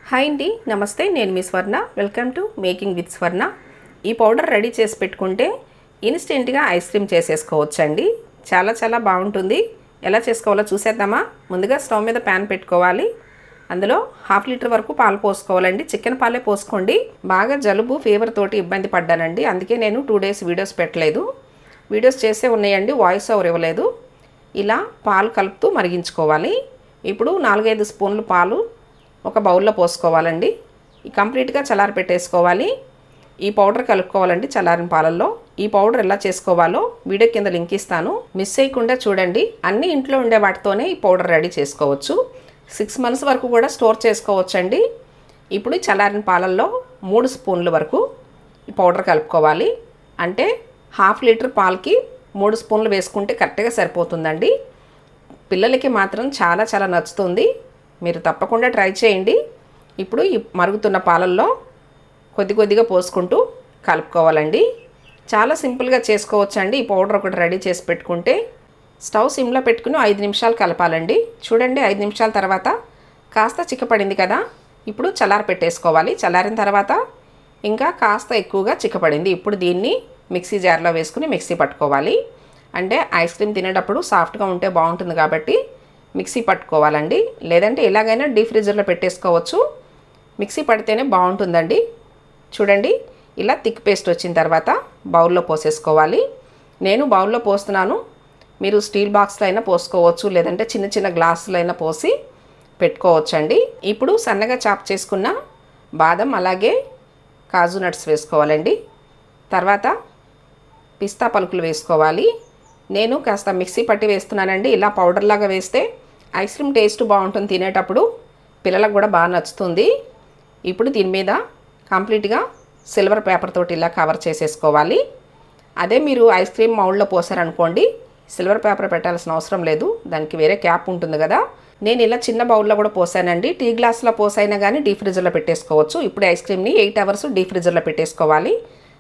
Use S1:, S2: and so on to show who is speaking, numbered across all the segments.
S1: Hi అండి, నమస్తే. నేను మీ స్వర్ణ. వెల్కమ్ టు మేకింగ్ విత్ స్వర్ణ. ఈ పౌడర్ రెడీ చేసి పెట్టుకుంటే ఇన్స్టెంట్గా ఐస్ క్రీమ్ చేసేసుకోవచ్చండి. చాలా బాగుంటుంది. ఎలా చేసుకోవాలో చూసేద్దామా? ముందుగా స్టవ్ మీద ప్యాన్ పెట్టుకోవాలి. అందులో 1/2 లీటర్ వరకు పాలు పోసుకోవాలండి. చికెన్ పాలే పోసుకోండి. బాగా జలుబు ఫీవర్ తోటి ఇబ్బంది పడ్డానండి, అందుకే నేను 2 డేస్ వీడియోస్ పెట్టలేదు. వీడియోస్ చేసే ఉన్నాయండి, వాయిస్ ఓవర్ ఇవ్వలేదు. ఇలా పాలు కలుపుతూ మరిగించుకోవాలి. ఇప్పుడు 4-5 స్పూన్లు పాలు ఒక బౌల్లో పోసుకోవాలండి. కంప్లీట్గా చల్లారి పెట్టేసుకోవాలి. ఈ పౌడర్ కలుపుకోవాలండి చల్లారిన పాలల్లో. ఈ పౌడర్ ఎలా చేసుకోవాలో వీడియో కింద లింక్ ఇస్తాను, మిస్ చేయకుండా చూడండి. అన్ని ఇంట్లో ఉండే వాటితోనే ఈ పౌడర్ రెడీ చేసుకోవచ్చు. 6 months వరకు కూడా స్టోర్ చేసుకోవచ్చండి. ఇప్పుడు చల్లారిన పాలల్లో 3 స్పూన్ల వరకు ఈ పౌడర్ కలుపుకోవాలి. అంటే 1/2 లీటర్ పాలకి 3 స్పూన్లు వేసుకుంటే కరెక్ట్గా సరిపోతుందండి. పిల్లలకి మాత్రం చాలా నచ్చుతుంది. మీరు తప్పకుండా ట్రై చేయండి. ఇప్పుడు ఈ మరుగుతున్న పాలల్లో కొద్దిగా పోసుకుంటూ కలుపుకోవాలండి. చాలా సింపుల్గా చేసుకోవచ్చండి. ఈ పౌడర్ ఒకటి రెడీ చేసి పెట్టుకుంటే స్టవ్ సిమ్లో పెట్టుకుని 5 నిమిషాలు కలపాలండి. చూడండి, 5 నిమిషాల తర్వాత కాస్త చిక్కపడింది కదా. ఇప్పుడు చల్లారి పెట్టేసుకోవాలి. చల్లారిన తర్వాత ఇంకా కాస్త ఎక్కువగా చిక్కపడింది. ఇప్పుడు దీన్ని మిక్సీ జార్లో వేసుకుని మిక్సీ పట్టుకోవాలి. అంటే ఐస్ క్రీమ్ తినేటప్పుడు సాఫ్ట్గా ఉంటే బాగుంటుంది కాబట్టి మిక్సీ పట్టుకోవాలండి. లేదంటే ఎలాగైనా డీప్ ఫ్రీజర్లో పెట్టేసుకోవచ్చు. మిక్సీ పడితేనే బాగుంటుందండి. చూడండి, ఇలా థిక్ పేస్ట్ వచ్చిన తర్వాత బౌల్లో పోసేసుకోవాలి. నేను బౌల్లో పోస్తున్నాను. మీరు స్టీల్ బాక్స్లో అయినా పోసుకోవచ్చు, లేదంటే చిన్న గ్లాసులో అయినా పోసి పెట్టుకోవచ్చండి. ఇప్పుడు సన్నగా చాప్ చేసుకున్న బాదం అలాగే కాజు నట్స్ వేసుకోవాలండి. తర్వాత పిస్తా పలుకులు వేసుకోవాలి. నేను కాస్త మిక్సీ పట్టి వేస్తున్నానండి. ఇలా పౌడర్ లాగా వేస్తే ఐస్ క్రీమ్ టేస్ట్ బాగుంటుంది, తినేటప్పుడు పిల్లలకు కూడా బాగా నచ్చుతుంది. ఇప్పుడు దీని మీద కంప్లీట్గా సిల్వర్ పేపర్ తోటి ఇలా కవర్ చేసేసుకోవాలి. అదే మీరు ఐస్ క్రీమ్ మౌల్డ్లో పోసారనుకోండి, సిల్వర్ పేపర్ పెట్టాల్సిన అవసరం లేదు, దానికి వేరే క్యాప్ ఉంటుంది కదా. నేను ఇలా చిన్న బౌల్లో కూడా పోసానండి. టీ గ్లాస్లో పోసైనా కానీ డీప్ ఫ్రీజర్లో పెట్టేసుకోవచ్చు. ఇప్పుడు ఐస్ క్రీమ్ని 8 hours డీప్ ఫ్రీజర్లో పెట్టేసుకోవాలి.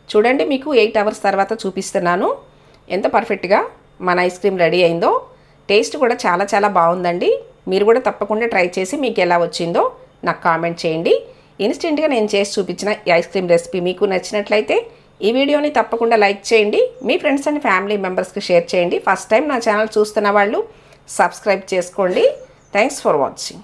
S1: చూడండి, మీకు 8 hours తర్వాత చూపిస్తున్నాను ఎంత పర్ఫెక్ట్గా మన ఐస్ క్రీమ్ రెడీ అయిందో. టేస్ట్ కూడా చాలా బాగుందండి. మీరు కూడా తప్పకుండా ట్రై చేసి మీకు ఎలా వచ్చిందో నాకు కామెంట్ చేయండి. ఇన్స్టెంట్గా నేను చేసి చూపించిన ఈ ఐస్ క్రీమ్ రెసిపీ మీకు నచ్చినట్లయితే ఈ వీడియోని తప్పకుండా లైక్ చేయండి. మీ ఫ్రెండ్స్ అండ్ ఫ్యామిలీ మెంబర్స్కి షేర్ చేయండి. ఫస్ట్ టైం నా ఛానల్ చూస్తున్న వాళ్ళు సబ్స్క్రైబ్ చేసుకోండి. Thanks for watching.